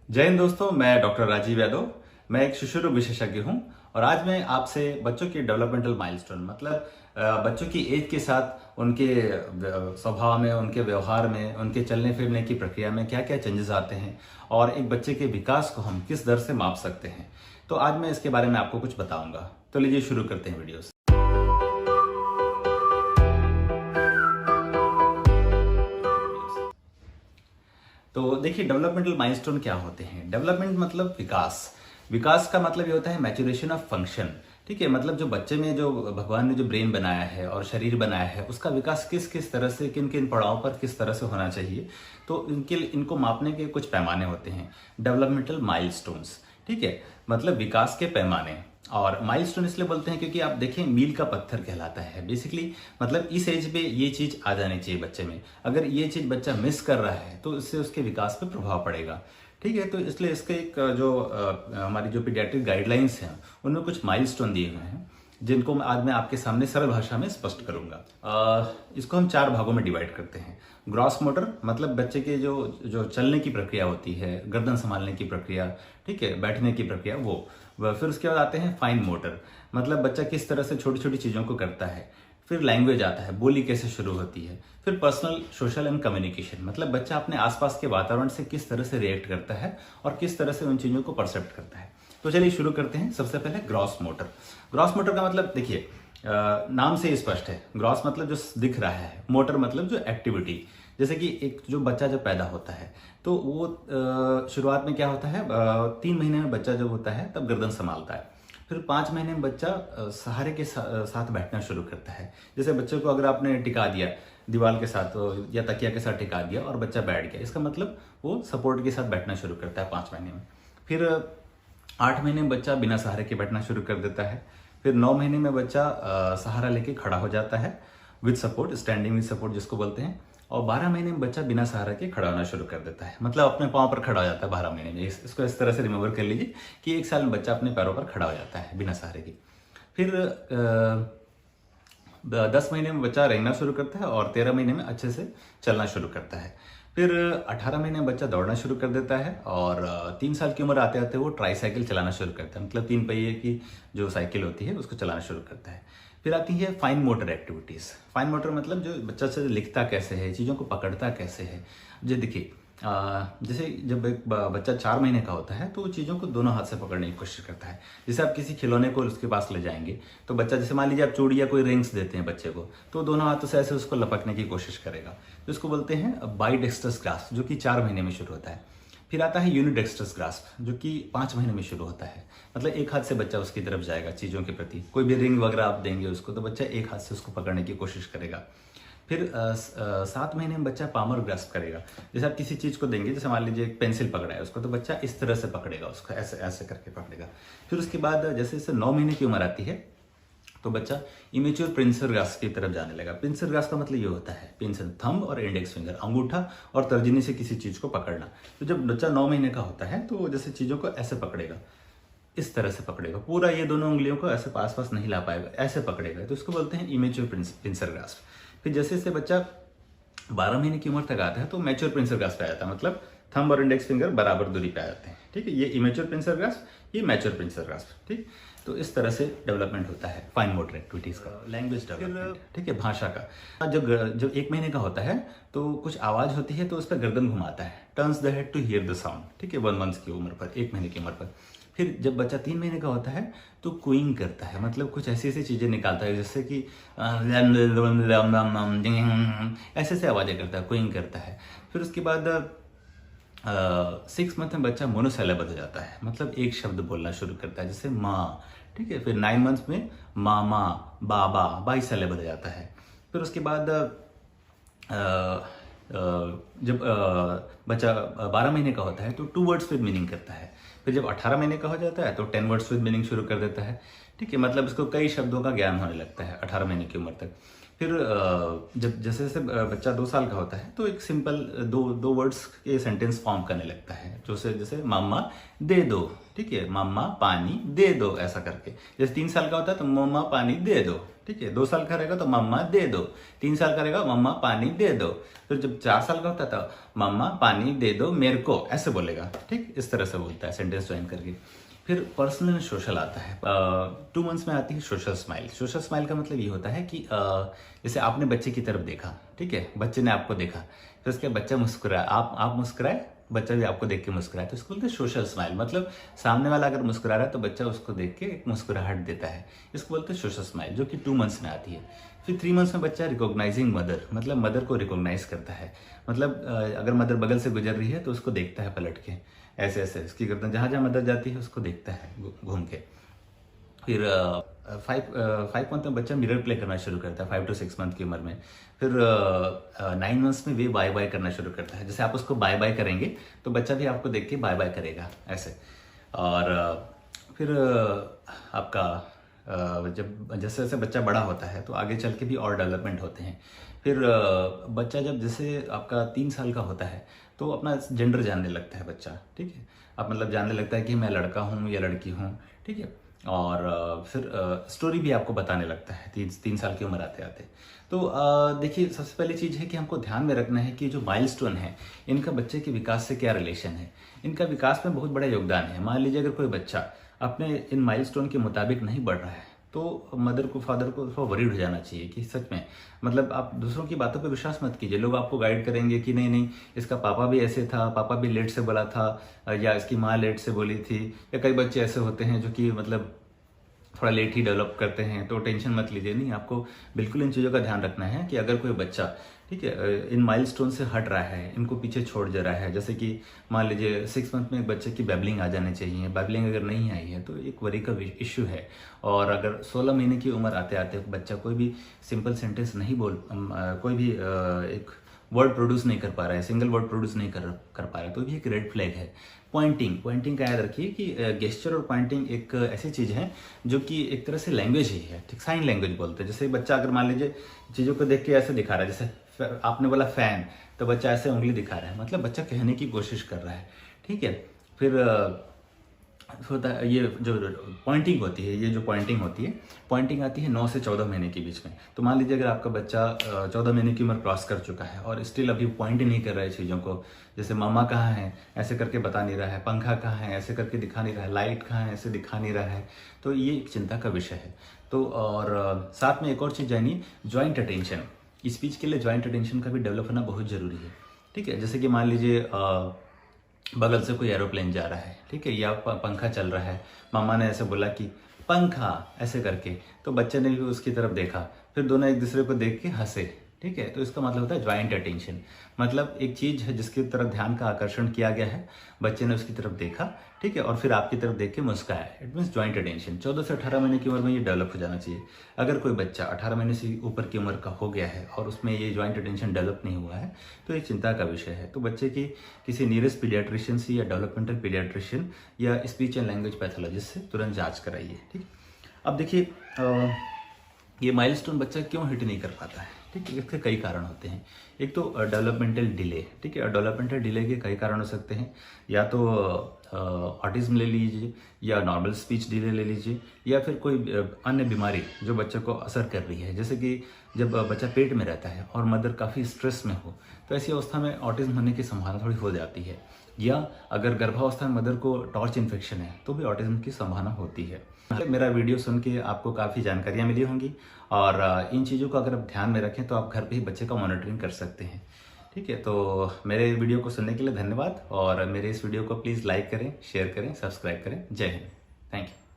जय हिंद दोस्तों, मैं डॉक्टर राजीव यादव। मैं एक शिशु रोग विशेषज्ञ हूं और आज मैं आपसे बच्चों की डेवलपमेंटल माइलस्टोन मतलब बच्चों की एज के साथ उनके स्वभाव में, उनके व्यवहार में, उनके चलने फिरने की प्रक्रिया में क्या क्या चेंजेस आते हैं और एक बच्चे के विकास को हम किस दर से माप सकते हैं। तो आज मैं इसके बारे में आपको कुछ बताऊंगा। तो लीजिए शुरू करते हैं वीडियो। तो देखिए, डेवलपमेंटल माइलस्टोन क्या होते हैं। डेवलपमेंट मतलब विकास। विकास का मतलब ये होता है मैच्योरेशन ऑफ फंक्शन। ठीक है, मतलब जो बच्चे में जो भगवान ने जो ब्रेन बनाया है और शरीर बनाया है, उसका विकास किस किस तरह से, किन किन पड़ाव पर किस तरह से होना चाहिए। तो इनको मापने के कुछ पैमाने होते हैं, डेवलपमेंटल माइलस्टोन्स। ठीक है, मतलब विकास के पैमाने। और माइलस्टोन इसलिए बोलते हैं क्योंकि आप देखें, मील का पत्थर कहलाता है बेसिकली। मतलब इस एज पे ये चीज आ जानी चाहिए बच्चे में। अगर ये चीज बच्चा मिस कर रहा है तो इससे उसके विकास पे प्रभाव पड़ेगा। ठीक है, तो इसलिए इसके एक जो हमारी जो पीडियाट्रिक गाइडलाइंस हैं उनमें कुछ माइलस्टोन दिए हुए हैं, जिनको आज मैं आपके सामने सरल भाषा में स्पष्ट करूंगा। इसको हम 4 भागों में डिवाइड करते हैं। ग्रॉस मोटर मतलब बच्चे के जो जो चलने की प्रक्रिया होती है, गर्दन संभालने की प्रक्रिया, ठीक है, बैठने की प्रक्रिया, वो। फिर उसके बाद आते हैं फाइन मोटर, मतलब बच्चा किस तरह से छोटी छोटी चीजों को करता है। फिर लैंग्वेज आता है, बोली कैसे शुरू होती है। फिर पर्सनल, सोशल एंड कम्युनिकेशन, मतलब बच्चा अपने आसपास के वातावरण से किस तरह से रिएक्ट करता है और किस तरह से उन चीजों को परसेप्ट करता है। तो चलिए शुरू करते हैं। सबसे पहले ग्रॉस मोटर। ग्रॉस मोटर का मतलब देखिए, नाम से ही स्पष्ट है। ग्रॉस मतलब जो दिख रहा है, मोटर मतलब जो एक्टिविटी। जैसे कि एक जो बच्चा जब पैदा होता है तो वो शुरुआत में क्या होता है, 3 महीने में बच्चा जब होता है तब गर्दन संभालता है। फिर 5 महीने में बच्चा सहारे के साथ बैठना शुरू करता है। जैसे बच्चे को अगर आपने टिका दिया दीवार के साथ या तकिया के साथ टिका दिया और बच्चा बैठ गया, इसका मतलब वो सपोर्ट के साथ बैठना शुरू करता है 5 महीने में। फिर 8 महीने में बच्चा बिना सहारे के बैठना शुरू कर देता है। फिर 9 महीने में बच्चा सहारा लेके खड़ा हो जाता है, with support, standing with support जिसको बोलते हैं। और 12 महीने में बच्चा बिना सहारा के खड़ा होना शुरू कर देता है, मतलब अपने पाँव पर खड़ा हो जाता है 12 महीने में। इसको इस तरह से रिमेंबर कर लीजिए कि 1 साल में बच्चा अपने पैरों पर खड़ा हो जाता है बिना सहारे के। फिर 10 महीने में बच्चा रेंगना शुरू करता है और 13 महीने में अच्छे से चलना शुरू करता है। फिर 18 महीने में बच्चा दौड़ना शुरू कर देता है और 3 साल की उम्र आते आते वो ट्राईसाइकिल चलाना शुरू करता है, मतलब 3 पहिए की जो साइकिल होती है उसको चलाना शुरू करता है। फिर आती है fine motor activities. Fine motor मतलब जो बच्चा से लिखता कैसे है, चीज़ों को पकड़ता कैसे है। जो देखिए, जैसे जब एक बच्चा 4 महीने का होता है तो वो चीज़ों को दोनों हाथ से पकड़ने की कोशिश करता है। जैसे आप किसी खिलौने को उसके पास ले जाएंगे तो बच्चा, जैसे मान लीजिए आप चूड़ी या कोई रिंग्स देते हैं बच्चे को, तो दोनों हाथों से ऐसे उसको लपकने की कोशिश करेगा। तो इसको बोलते हैं बाइडेक्स्ट्रस ग्रास्प, जो कि 4 महीने में शुरू होता है। फिर आता है यूनिडेक्स्ट्रस ग्रास्प, जो कि 5 महीने में शुरू होता है। मतलब एक हाथ से बच्चा उसकी तरफ जाएगा चीज़ों के प्रति। कोई भी रिंग वगैरह आप देंगे उसको तो बच्चा एक हाथ से उसको पकड़ने की कोशिश करेगा। फिर 7 महीने में बच्चा पामर ग्रास्प करेगा। जैसे आप किसी चीज़ को देंगे, जैसे मान लीजिए एक पेंसिल पकड़ा है उसको, तो बच्चा इस तरह से पकड़ेगा उसको, ऐसे ऐसे करके पकड़ेगा। फिर उसके बाद जैसे जैसे 9 महीने की उम्र आती है तो बच्चा इमेच्योर पिंसर ग्रास्प की तरफ जाने लगा। पिंसर ग्रास्प का मतलब ये होता है, पिंसर थंब और इंडेक्स फिंगर, अंगूठा और तर्जनी से किसी चीज को पकड़ना। तो जब बच्चा 9 महीने का होता है तो जैसे चीजों को ऐसे पकड़ेगा, इस तरह से पकड़ेगा, पूरा ये दोनों उंगलियों को ऐसे पास पास नहीं ला पाएगा, ऐसे पकड़ेगा, तो इसको बोलते हैं इमेच्योर पिंसर ग्रास्प। फिर जैसे जैसे बच्चा 12 महीने की उम्र तक आता है तो मैच्योर पिंसर ग्रास्प पे आ जाता है, मतलब थंब और इंडेक्स फिंगर बराबर दूरी पे आ जाते हैं। ठीक है, ये इमेच्योर पिंसर ग्रास्प, ये मैच्योर पिंसर ग्रास्प। ठीक, तो इस तरह से डेवलपमेंट होता है फाइन मोटर एक्टिविटीज का। लैंग्वेज डेवलपमेंट, ठीक है, भाषा का। जब 1 महीने का होता है तो कुछ आवाज होती है तो उस पर गर्दन घुमाता है, turns the head to hear the sound. ठीक है, 1 मंथ की उम्र पर, 1 महीने की उम्र पर। फिर जब बच्चा 3 महीने का होता है तो क्वींग करता है, मतलब कुछ ऐसी ऐसी चीजें निकालता है, जैसे कि ऐसे ऐसे आवाजें करता है, क्वींग करता है। फिर उसके बाद 6 मंथ में बच्चा मोनोसिलेबल हो जाता है, मतलब एक शब्द बोलना शुरू करता है, जैसे माँ। ठीक है, फिर 9 मंथ में मामा, बाबा, बाइसिलेबल हो जाता है। फिर उसके बाद जब बच्चा 12 महीने का होता है तो 2 वर्ड्स विद मीनिंग करता है। फिर जब 18 महीने का हो जाता है तो 10 वर्ड्स विद मीनिंग शुरू कर देता है। ठीक है, मतलब इसको कई शब्दों का ज्ञान होने लगता है 18 महीने की उम्र तक। फिर जब जैसे जैसे बच्चा 2 साल का होता है तो एक सिंपल दो वर्ड्स के सेंटेंस फॉर्म करने लगता है, जैसे जैसे मम्मा दे दो, ठीक है, मम्मा पानी दे दो, ऐसा करके। जैसे 3 साल का होता है तो मम्मा पानी दे दो, ठीक है। 2 साल का रहेगा तो मम्मा दे दो, 3 साल का रहेगा मम्मा पानी दे दो। फिर जब 4 साल का होता है तो मम्मा पानी दे दो मेरे को, ऐसे बोलेगा, ठीक, इस तरह से बोलता है सेंटेंस ज्वाइन करके। फिर पर्सनल एंड सोशल आता है। 2 मंथ्स में आती है सोशल स्माइल। सोशल स्माइल का मतलब ये होता है कि जैसे आपने बच्चे की तरफ देखा, ठीक है, बच्चे ने आपको देखा, फिर उसके बच्चा मुस्कुराया, आप मुस्कुराए, बच्चा भी आपको देख के मुस्कुराए, तो इसको बोलते हैं सोशल स्माइल। मतलब सामने वाला अगर मुस्कुरा रहा है तो बच्चा उसको देख के एक मुस्कुराहट देता है, इसको बोलते हैं सोशल स्माइल, जो कि 2 मंथ्स में आती है। फिर 3 मंथ्स में बच्चा रिकॉग्नाइजिंग मदर, मतलब मदर को रिकॉग्नाइज करता है। मतलब अगर मदर बगल से गुजर रही है तो उसको देखता है पलट के, ऐसे ऐसे इसकी गर्दन, जहाँ जहाँ मदर जाती है उसको देखता है घूम के। फिर 5 मंथ में बच्चा मिरर प्ले करना शुरू करता है, 5 to 6 मंथ की उम्र में। फिर 9 मंथ्स में वे बाय बाय करना शुरू करता है। जैसे आप उसको बाय बाय करेंगे तो बच्चा भी आपको देख के बाय बाय करेगा, ऐसे। और फिर आपका जब जैसे जैसे बच्चा बड़ा होता है तो आगे चल के भी और डेवलपमेंट होते हैं। फिर बच्चा जब जैसे आपका 3 साल का होता है तो अपना जेंडर जानने लगता है बच्चा, ठीक है। अब मतलब जानने लगता है कि मैं लड़का हूँ या लड़की हूँ, ठीक है। और फिर स्टोरी भी आपको बताने लगता है 3 साल की उम्र आते आते। तो देखिए, सबसे पहली चीज़ है कि हमको ध्यान में रखना है कि जो माइलस्टोन है इनका बच्चे के विकास से क्या रिलेशन है। इनका विकास में बहुत बड़ा योगदान है। मान लीजिए अगर कोई बच्चा अपने इन माइलस्टोन के मुताबिक नहीं बढ़ रहा है तो मदर को, फादर को थोड़ा वरीड हो जाना चाहिए कि सच में, मतलब आप दूसरों की बातों पर विश्वास मत कीजिए। लोग आपको गाइड करेंगे कि नहीं नहीं इसका पापा भी ऐसे था, पापा भी लेट से बोला था, या इसकी माँ लेट से बोली थी, या कई बच्चे ऐसे होते हैं जो कि मतलब थोड़ा लेट ही डेवलप करते हैं, तो टेंशन मत लीजिए। नहीं, आपको बिल्कुल इन चीज़ों का ध्यान रखना है कि अगर कोई बच्चा, ठीक है, इन माइलस्टोन से हट रहा है, इनको पीछे छोड़ जा रहा है, जैसे कि मान लीजिए 6 मंथ में एक बच्चे की बैबलिंग आ जानी चाहिए, बैबलिंग अगर नहीं आई है तो एक वरी का इश्यू है। और अगर 16 महीने की उम्र आते आते बच्चा कोई भी सिंपल सेंटेंस नहीं कोई भी एक वर्ड प्रोड्यूस नहीं कर पा रहा है, सिंगल वर्ड प्रोड्यूस नहीं कर पा रहा है, तो भी एक रेड फ्लैग है। पॉइंटिंग का याद रखिए कि गेस्चर और पॉइंटिंग एक ऐसी चीज़ है जो कि एक तरह से लैंग्वेज ही है, ठीक, साइन लैंग्वेज बोलते हैं। जैसे बच्चा अगर मान लीजिए चीज़ों को देख के ऐसे दिखा रहा है, जैसे आपने बोला फैन, तो बच्चा ऐसे उंगली दिखा रहा है, मतलब बच्चा कहने की कोशिश कर रहा है, ठीक है। फिर होता है ये जो पॉइंटिंग होती है, ये जो पॉइंटिंग होती है, पॉइंटिंग आती है 9 से 14 महीने के बीच में। तो मान लीजिए अगर आपका बच्चा 14 महीने की उम्र क्रॉस कर चुका है और स्टिल अभी पॉइंट नहीं कर रहा है चीज़ों को, जैसे मामा कहाँ है ऐसे करके बता नहीं रहा है, पंखा कहाँ है ऐसे करके दिखा नहीं रहा है, लाइट कहाँ है ऐसे दिखा नहीं रहा है, तो ये एक चिंता का विषय है। तो और साथ में एक और चीज़ जानिए, ज्वाइंट अटेंशन। स्पीच के लिए ज्वाइंट अटेंशन का भी डेवलप होना बहुत ज़रूरी है, ठीक है। जैसे कि मान लीजिए बगल से कोई एरोप्लेन जा रहा है, ठीक है, या पंखा चल रहा है, मामा ने ऐसे बोला कि पंखा ऐसे करके, तो बच्चे ने भी उसकी तरफ देखा, फिर दोनों एक दूसरे को देख के हंसे, ठीक है। तो इसका मतलब होता है ज्वाइंट अटेंशन। मतलब एक चीज है जिसकी तरफ ध्यान का आकर्षण किया गया है, बच्चे ने उसकी तरफ देखा, ठीक है, और फिर आपकी तरफ देख के मुस्काया, इट मीन्स ज्वाइंट अटेंशन। 14 से 18 महीने की उम्र में ये डेवलप हो जाना चाहिए। अगर कोई बच्चा 18 महीने से ऊपर की उम्र का हो गया है और उसमें ये ज्वाइंट अटेंशन डेवलप नहीं हुआ है तो ये चिंता का विषय है। तो बच्चे की किसी नियरेस्ट पीडियाट्रिशियन से या डेवलपमेंटल पीडियाट्रिशियन या स्पीच एंड लैंग्वेज पैथोलॉजिस्ट से तुरंत जांच कराइए, ठीक। अब देखिए ये माइलस्टोन बच्चा क्यों हिट नहीं कर पाता है, ठीक है, इसके कई कारण होते हैं। एक तो डेवलपमेंटल डिले, ठीक है, डेवलपमेंटल डिले के कई कारण हो सकते हैं। या तो ऑटिज्म ले लीजिए, या नॉर्मल स्पीच डिले ले लीजिए, या फिर कोई अन्य बीमारी जो बच्चे को असर कर रही है। जैसे कि जब बच्चा पेट में रहता है और मदर काफ़ी स्ट्रेस में हो, तो ऐसी अवस्था में ऑटिज्म होने की संभावना थोड़ी हो जाती है। या अगर गर्भावस्था में मदर को टॉर्च इन्फेक्शन है तो भी ऑटिज्म की संभावना होती है। मेरा वीडियो सुन के आपको काफ़ी जानकारियाँ मिली होंगी, और इन चीज़ों को अगर आप ध्यान में रखें तो आप घर पे ही बच्चे का मॉनिटरिंग कर सकते हैं, ठीक है। तो मेरे वीडियो को सुनने के लिए धन्यवाद, और मेरे इस वीडियो को प्लीज़ लाइक करें, शेयर करें, सब्सक्राइब करें। जय हिंद, थैंक यू।